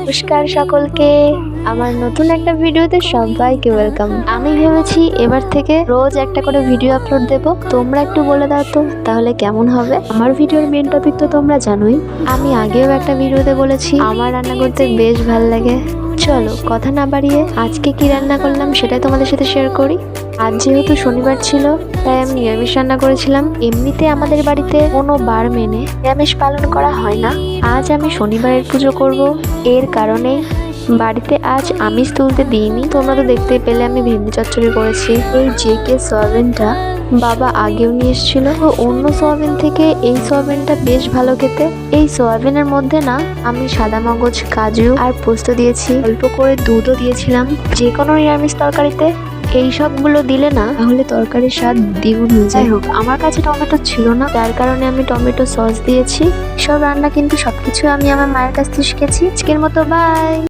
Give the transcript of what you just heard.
নমস্কার সকলকে, আমার নতুন একটা ভিডিওতে সবাইকে ওয়েলকাম। আমি ভেবেছি এবার থেকে রোজ একটা করে ভিডিও আপলোড দেব। তোমরা একটু বলে দাও তো তাহলে কেমন হবে। আমার ভিডিওর মেন টপিক তো তোমরা জানোই। আমি আগেও একটা ভিডিওতে বলেছি আমার রান্না করতে বেশ ভালো লাগে। চলো কথা না বাড়িয়ে আজকে কি রান্না করলাম সেটাই তোমাদের সাথে শেয়ার করি। আজ যেহেতু শনিবার ছিল তাই আমি নিরামিষ রান্না করেছিলাম। এমনিতে আমাদের বাড়িতে কোনো বার মেনে নিরামিষ পালন করা হয় না। আজ আমি শনিবারের পুজো করব, এর কারণেই বাড়িতে আজ আমিষ তুলতে দিইনি। তোমরা তো দেখতেই পেলে আমি ভেন্ডি চচ্চড়ি করেছি। এই জেকে সয়াবিনটা বাবা আগেও নিয়ে এসেছিল, তো অন্য সয়াবিন থেকে এই সয়াবিনটা বেশ ভালো খেতে। এই সয়াবিনের মধ্যে না আমি সাদা মগজ, কাজু আর পোস্ত দিয়েছি, অল্প করে দুধও দিয়েছিলাম। যে কোনো নিরামিষ তরকারিতে এই সবগুলো দিলে না তাহলে তরকারির স্বাদ দ্বিগুণ হয়ে যায়। হোক, আমার কাছে টমেটো ছিল না, যার কারণে আমি টমেটো সস দিয়েছি। সব রান্না কিন্তু সবকিছু আমি আমার মায়ের কাছ থেকে শিখেছি। আজকের মতো বাই।